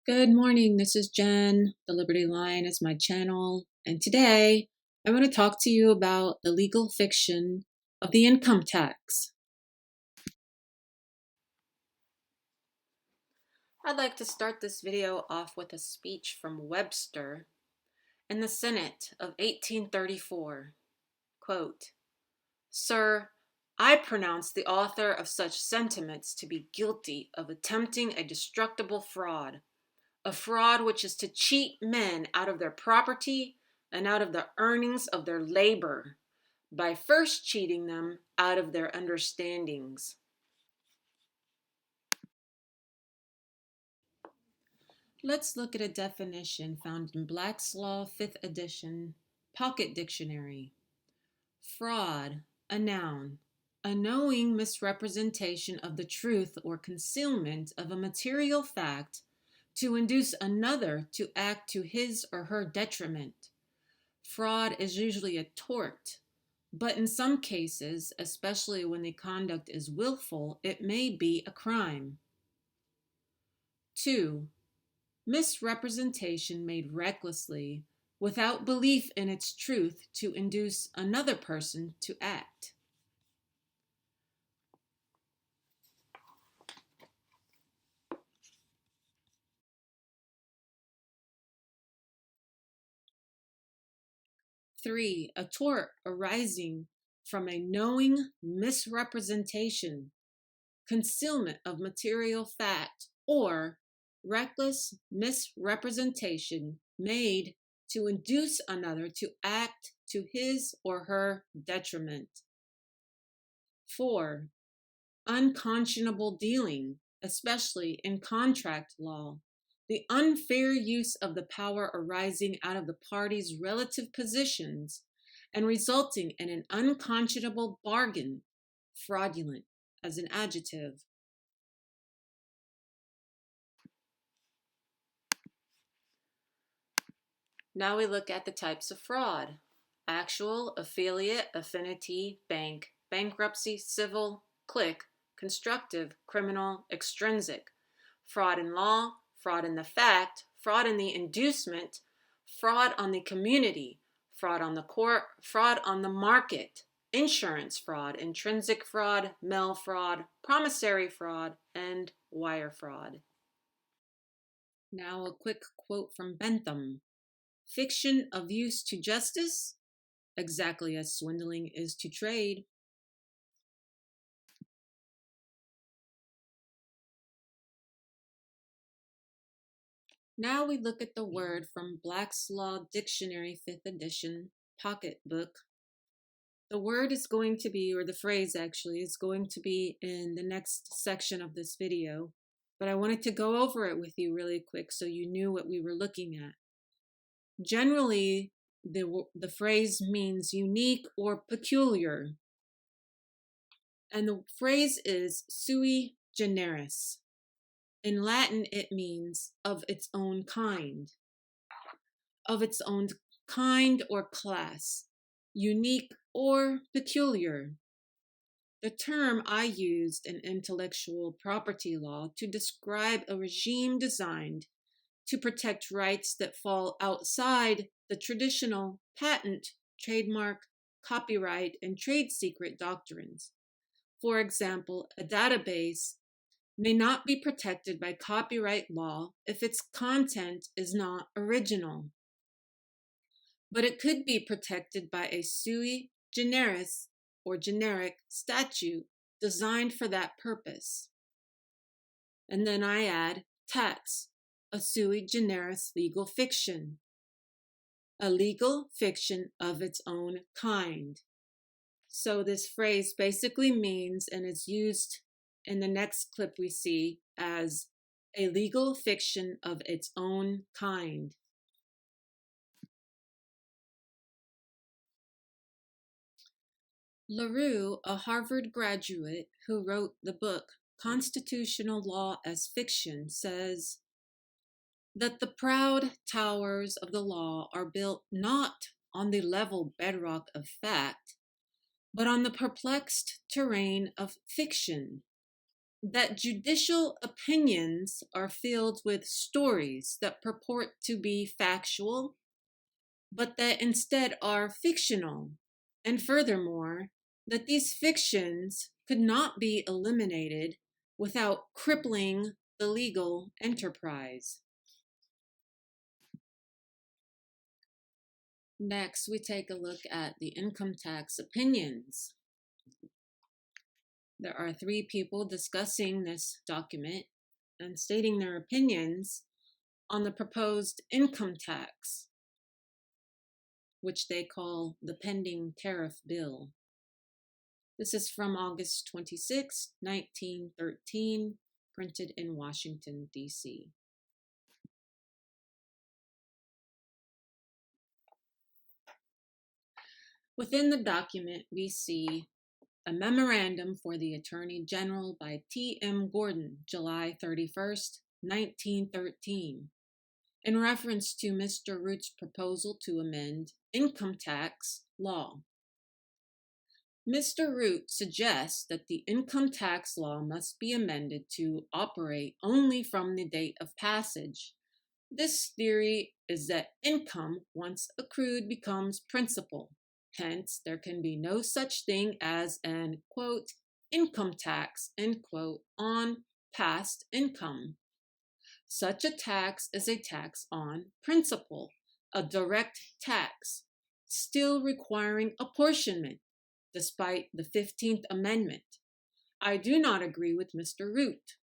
Good morning, this is Jen. The Liberty Line is my channel, and today I want to talk to you about the legal fiction of the income tax. I'd like to start this video off with a speech from Webster in the Senate of 1834. Quote, "Sir, I pronounce the author of such sentiments to be guilty of attempting a destructible fraud, a fraud which is to cheat men out of their property and out of the earnings of their labor, by first cheating them out of their understandings." Let's look at a definition found in Black's Law 5th edition, Pocket Dictionary. Fraud, a noun, a knowing misrepresentation of the truth or concealment of a material fact to induce another to act to his or her detriment. Fraud is usually a tort, but in some cases, especially when the conduct is willful, it may be a crime. 2. Misrepresentation made recklessly, without belief in its truth, to induce another person to act. Three, a tort arising from a knowing misrepresentation, concealment of material fact, or reckless misrepresentation made to induce another to act to his or her detriment. 4. Unconscionable dealing, especially in contract law, the unfair use of the power arising out of the parties' relative positions and resulting in an unconscionable bargain, fraudulent as an adjective. Now we look at the types of fraud: actual, affiliate, affinity, bank, bankruptcy, civil, clique, constructive, criminal, extrinsic, fraud in law, fraud in the fact, fraud in the inducement, fraud on the community, fraud on the court, fraud on the market, insurance fraud, intrinsic fraud, mail fraud, promissory fraud, and wire fraud. Now a quick quote from Bentham. "Fiction of use to justice, exactly as swindling is to trade." Now we look at the word from Black's Law Dictionary 5th edition, pocket book. The word is going to be, or the phrase actually, is going to be in the next section of this video, but I wanted to go over it with you really quick so you knew what we were looking at. Generally, the phrase means unique or peculiar, and the phrase is sui generis. In Latin, it means of its own kind. Of its own kind or class, unique or peculiar. The term I used in intellectual property law to describe a regime designed to protect rights that fall outside the traditional patent, trademark, copyright, and trade secret doctrines. For example, a database may not be protected by copyright law if its content is not original, but it could be protected by a sui generis or generic statute designed for that purpose. And then I add tax, a sui generis legal fiction, a legal fiction of its own kind. So this phrase basically means, and it's used in the next clip we see, as a legal fiction of its own kind. LaRue, a Harvard graduate who wrote the book Constitutional Law as Fiction, says that the proud towers of the law are built not on the level bedrock of fact, but on the perplexed terrain of fiction. that judicial opinions are filled with stories that purport to be factual, but that instead are fictional, and furthermore, that these fictions could not be eliminated without crippling the legal enterprise. Next, we take a look at the income tax opinions. There are 3 people discussing this document and stating their opinions on the proposed income tax, which they call the pending tariff bill. This is from August 26, 1913, printed in Washington, D.C. Within the document, we see a memorandum for the Attorney General by T.M. Gordon, July 31st, 1913, in reference to Mr. Root's proposal to amend income tax law. Mr. Root suggests that the income tax law must be amended to operate only from the date of passage. This theory is that income, once accrued, becomes principal. Hence, there can be no such thing as an, quote, income tax, end quote, on past income. Such a tax is a tax on principal, a direct tax, still requiring apportionment, despite the 15th Amendment. I do not agree with Mr. Root.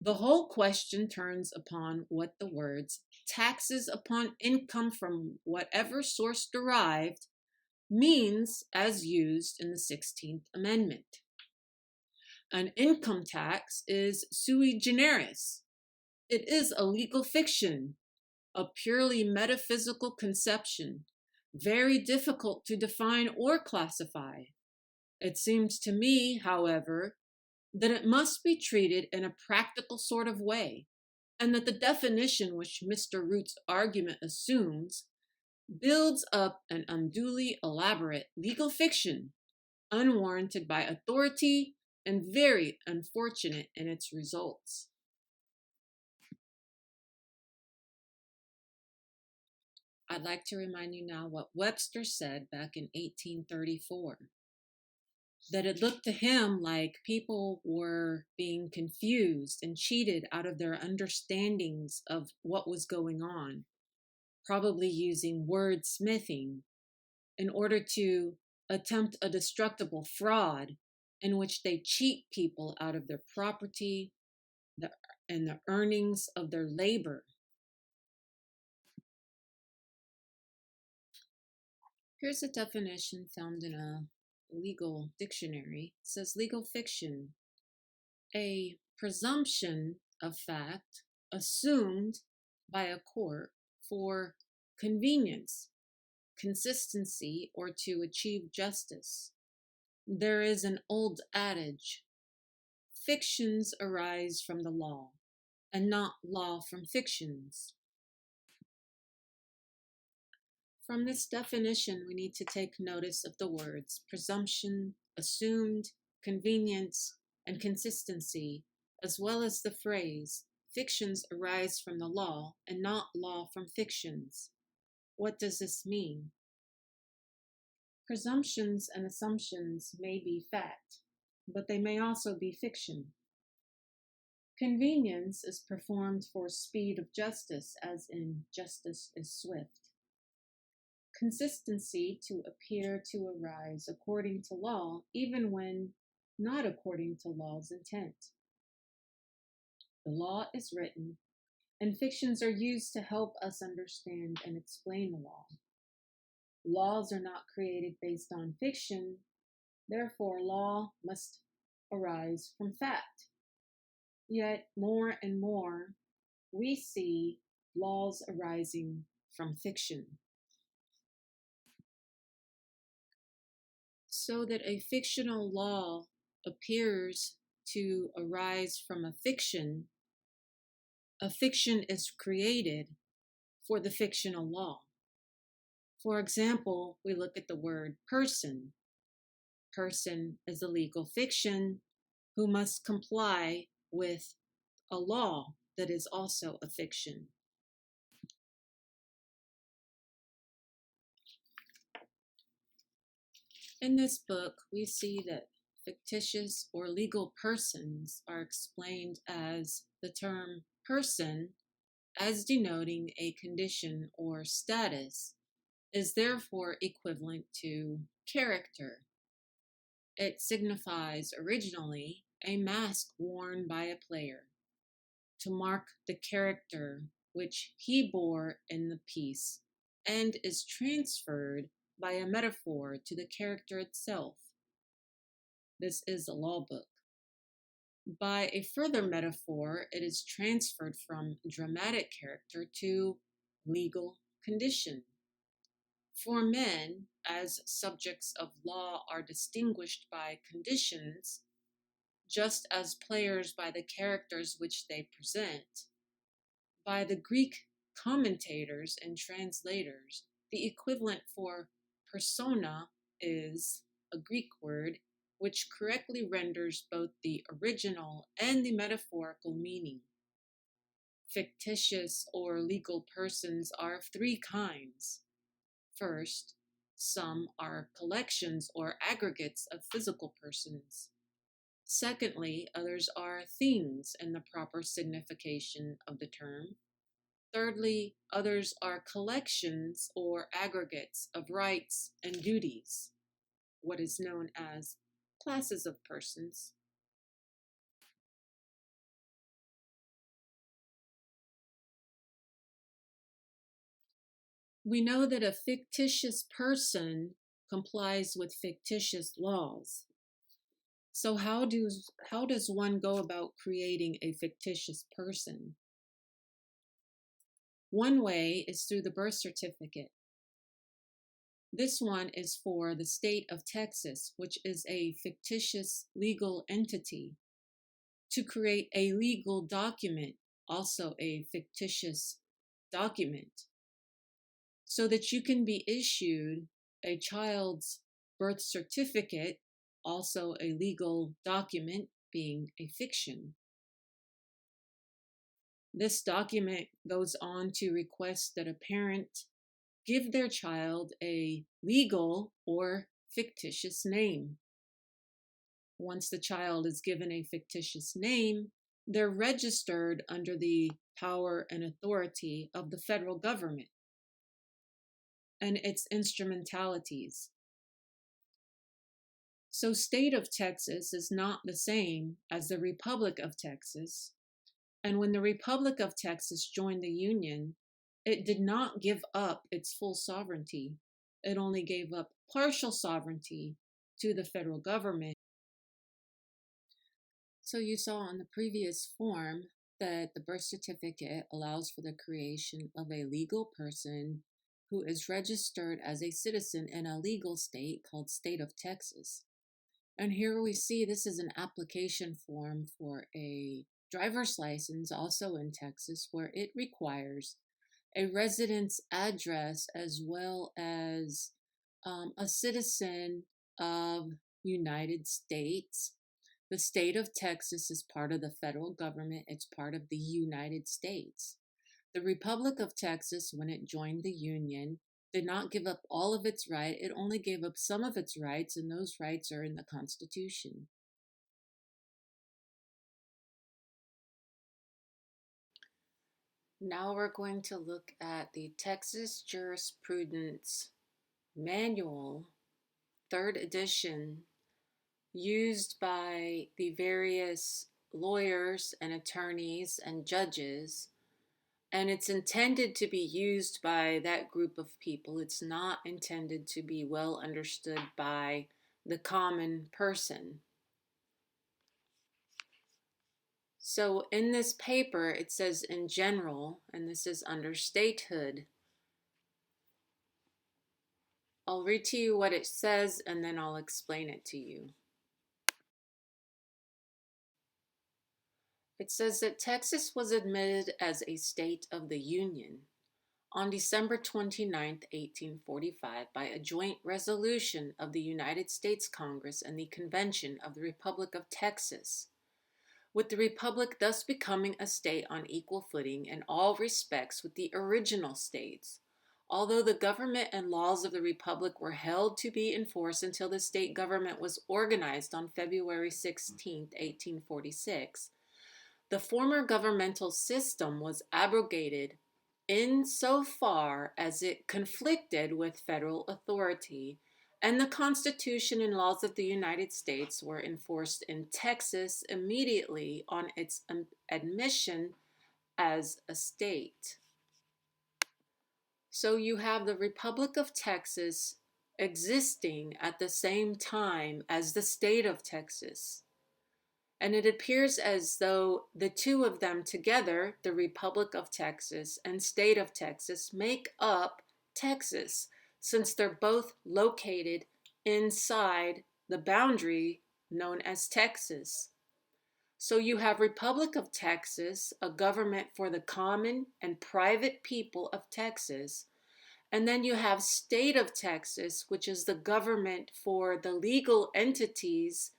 The whole question turns upon what the words taxes upon income from whatever source derived means as used in the 16th Amendment. An income tax is sui generis. It is a legal fiction, a purely metaphysical conception, very difficult to define or classify. It seems to me, however, that it must be treated in a practical sort of way, and that the definition which Mr. Root's argument assumes builds up an unduly elaborate legal fiction, unwarranted by authority and very unfortunate in its results. I'd like to remind you now what Webster said back in 1834, that it looked to him like people were being confused and cheated out of their understandings of what was going on, probably using wordsmithing in order to attempt a destructible fraud in which they cheat people out of their property and the earnings of their labor. Here's a definition found in a legal dictionary. It says legal fiction, a presumption of fact assumed by a court for convenience, consistency, or to achieve justice. There is an old adage, fictions arise from the law, and not law from fictions. From this definition, we need to take notice of the words presumption, assumed, convenience, and consistency, as well as the phrase, fictions arise from the law and not law from fictions. What does this mean? Presumptions and assumptions may be fact, but they may also be fiction. Convenience is performed for speed of justice, as in justice is swift. Consistency to appear to arise according to law, even when not according to law's intent. The law is written, and fictions are used to help us understand and explain the law. Laws are not created based on fiction, therefore law must arise from fact. Yet more and more, we see laws arising from fiction. So that a fictional law appears to arise from a fiction is created for the fictional law. For example, we look at the word person. Person is a legal fiction who must comply with a law that is also a fiction. In this book, we see that fictitious or legal persons are explained as the term person, as denoting a condition or status, is therefore equivalent to character. It signifies originally a mask worn by a player to mark the character which he bore in the piece, and is transferred by a metaphor to the character itself. This is a law book. By a further metaphor, it is transferred from dramatic character to legal condition. For men, as subjects of law are distinguished by conditions, just as players by the characters which they present, by the Greek commentators and translators, the equivalent for persona is a Greek word which correctly renders both the original and the metaphorical meaning. Fictitious or legal persons are of three kinds. First, some are collections or aggregates of physical persons. Secondly, others are things in the proper signification of the term. Thirdly, others are collections or aggregates of rights and duties, what is known as classes of persons. We know that a fictitious person complies with fictitious laws. So how does one go about creating a fictitious person? One way is through the birth certificate. This one is for the state of Texas, which is a fictitious legal entity, to create a legal document, also a fictitious document, so that you can be issued a child's birth certificate, also a legal document, being a fiction. This document goes on to request that a parent give their child a legal or fictitious name. Once the child is given a fictitious name, they're registered under the power and authority of the federal government and its instrumentalities. So, state of Texas is not the same as the Republic of Texas. And when the Republic of Texas joined the Union, it did not give up its full sovereignty. It only gave up partial sovereignty to the federal government. So you saw on the previous form that the birth certificate allows for the creation of a legal person who is registered as a citizen in a legal state called State of Texas. And here we see this is an application form for a driver's license, also in Texas, where it requires a residence address as well as a citizen of United States. The state of Texas is part of the federal government. It's part of the United States. The Republic of Texas, when it joined the Union, did not give up all of its rights. It only gave up some of its rights, and those rights are in the Constitution. Now we're going to look at the Texas Jurisprudence Manual, 3rd edition, used by the various lawyers and attorneys and judges, and it's intended to be used by that group of people. It's not intended to be well understood by the common person. So in this paper, it says in general, and this is under statehood. I'll read to you what it says, and then I'll explain it to you. It says that Texas was admitted as a state of the Union On December 29, 1845, by a joint resolution of the United States Congress and the Convention of the Republic of Texas, with the Republic thus becoming a state on equal footing in all respects with the original states. Although the government and laws of the Republic were held to be in force until the state government was organized on February 16, 1846, the former governmental system was abrogated insofar as it conflicted with federal authority, and the Constitution and laws of the United States were enforced in Texas immediately on its admission as a state. So you have the Republic of Texas existing at the same time as the state of Texas. And it appears as though the two of them together, the Republic of Texas and State of Texas, make up Texas, since they're both located inside the boundary known as Texas. So you have Republic of Texas, a government for the common and private people of Texas. And then you have State of Texas, which is the government for the legal entities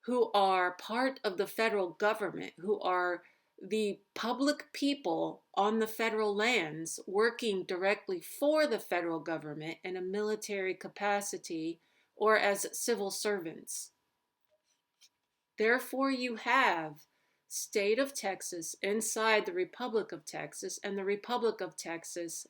who are part of the federal government, who are the public people on the federal lands working directly for the federal government in a military capacity or as civil servants. Therefore, you have State of Texas inside the Republic of Texas and the Republic of Texas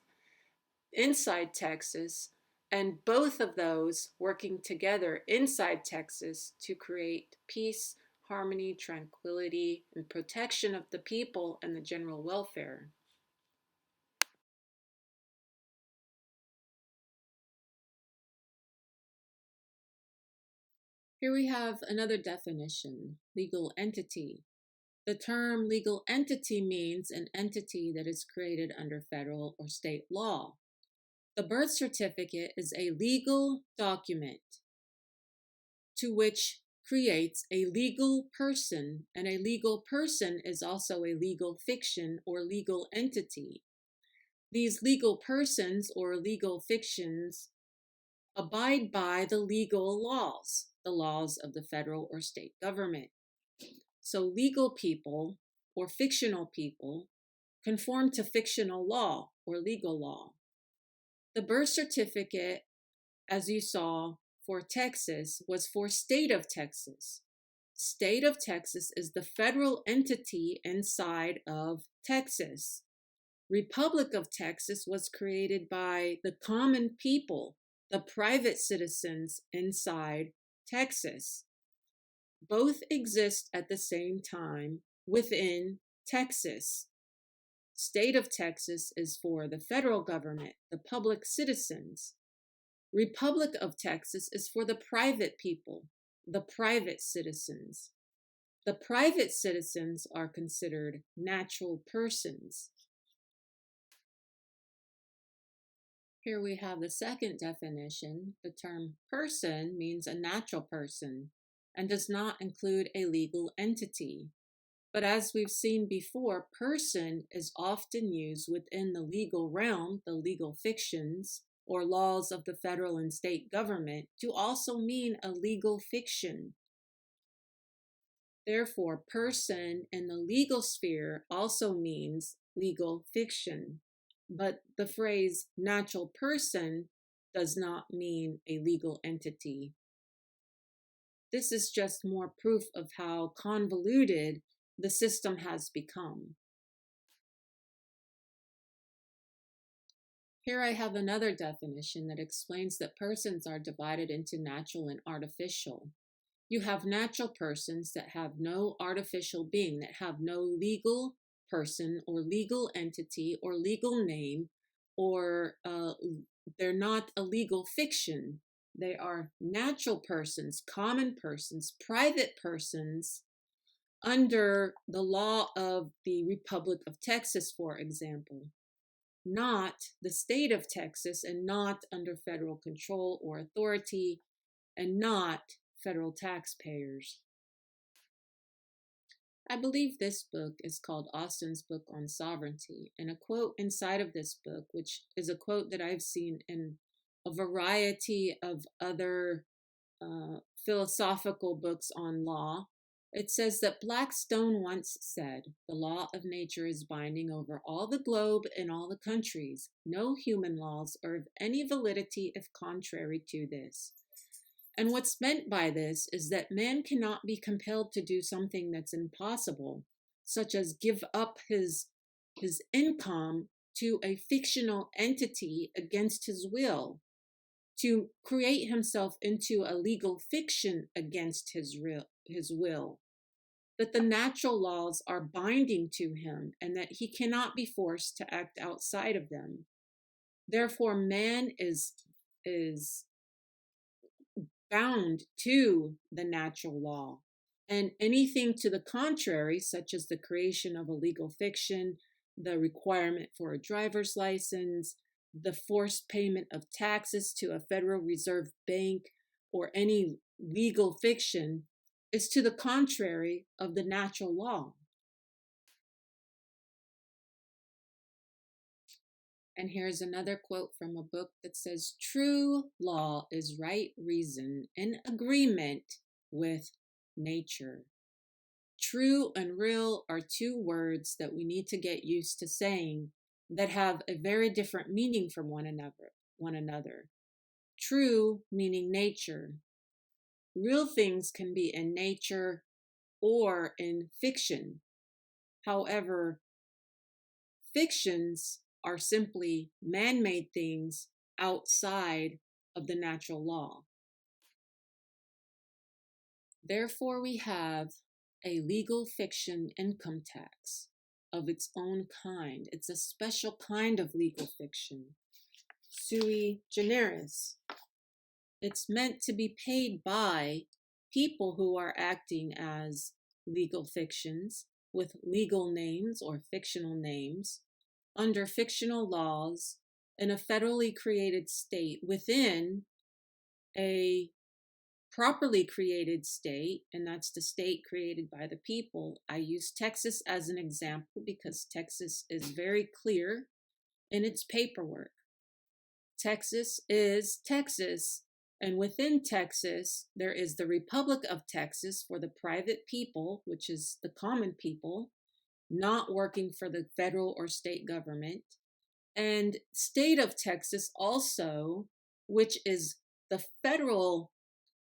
inside Texas, and both of those working together inside Texas to create peace, harmony, tranquility, and protection of the people and the general welfare. Here we have another definition, legal entity. The term legal entity means an entity that is created under federal or state law. The birth certificate is a legal document to which creates a legal person, and a legal person is also a legal fiction or legal entity. These legal persons or legal fictions abide by the legal laws, the laws of the federal or state government. So legal people or fictional people conform to fictional law or legal law. The birth certificate, as you saw, for Texas was for State of Texas. State of Texas is the federal entity inside of Texas. Republic of Texas was created by the common people, the private citizens inside Texas. Both exist at the same time within Texas. State of Texas is for the federal government, the public citizens. Republic of Texas is for the private people, the private citizens. The private citizens are considered natural persons. Here we have the second definition. The term person means a natural person and does not include a legal entity. But as we've seen before, person is often used within the legal realm, the legal fictions, or laws of the federal and state government to also mean a legal fiction. Therefore, person in the legal sphere also means legal fiction. But the phrase natural person does not mean a legal entity. This is just more proof of how convoluted the system has become. Here I have another definition that explains that persons are divided into natural and artificial. You have natural persons that have no artificial being, that have no legal person or legal entity or legal name, or they're not a legal fiction. They are natural persons, common persons, private persons under the law of the Republic of Texas, for example. Not the state of Texas, and not under federal control or authority, and not federal taxpayers. I believe this book is called Austin's book on sovereignty, and a quote inside of this book, which is a quote that I've seen in a variety of other philosophical books on law. It says that Blackstone once said, "The law of nature is binding over all the globe and all the countries. No human laws are of any validity if contrary to this." And what's meant by this is that man cannot be compelled to do something that's impossible, such as give up his income to a fictional entity against his will, to create himself into a legal fiction against his will, that the natural laws are binding to him and that he cannot be forced to act outside of them. Therefore, man is bound to the natural law, and anything to the contrary, such as the creation of a legal fiction, the requirement for a driver's license, the forced payment of taxes to a Federal Reserve Bank, or any legal fiction, is to the contrary of the natural law. And here's another quote from a book that says, "True law is right reason in agreement with nature." True and real are two words that we need to get used to saying that have a very different meaning from one another. True meaning nature. Real things can be in nature or in fiction. However, fictions are simply man-made things outside of the natural law. Therefore, we have a legal fiction income tax of its own kind. It's a special kind of legal fiction, sui generis. It's meant to be paid by people who are acting as legal fictions with legal names or fictional names under fictional laws in a federally created state within a properly created state, and that's the state created by the people. I use Texas as an example because Texas is very clear in its paperwork. Texas is Texas, and within Texas, there is the Republic of Texas for the private people, which is the common people, not working for the federal or state government, and state of Texas also, which is the federal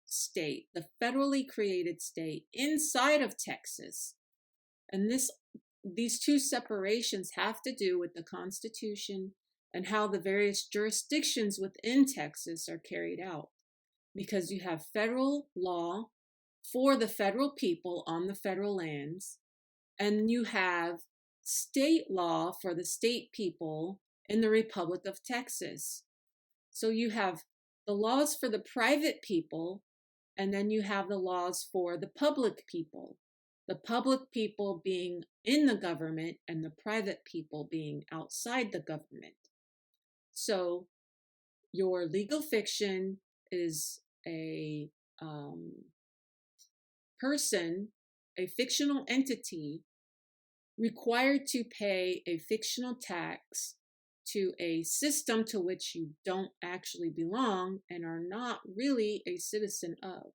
state, the federally created state inside of Texas. And these two separations have to do with the Constitution and how the various jurisdictions within Texas are carried out. Because you have federal law for the federal people on the federal lands, and you have state law for the state people in the Republic of Texas. So you have the laws for the private people, and then you have the laws for the public people being in the government and the private people being outside the government. So your legal fiction is a person, a fictional entity, required to pay a fictional tax to a system to which you don't actually belong and are not really a citizen of.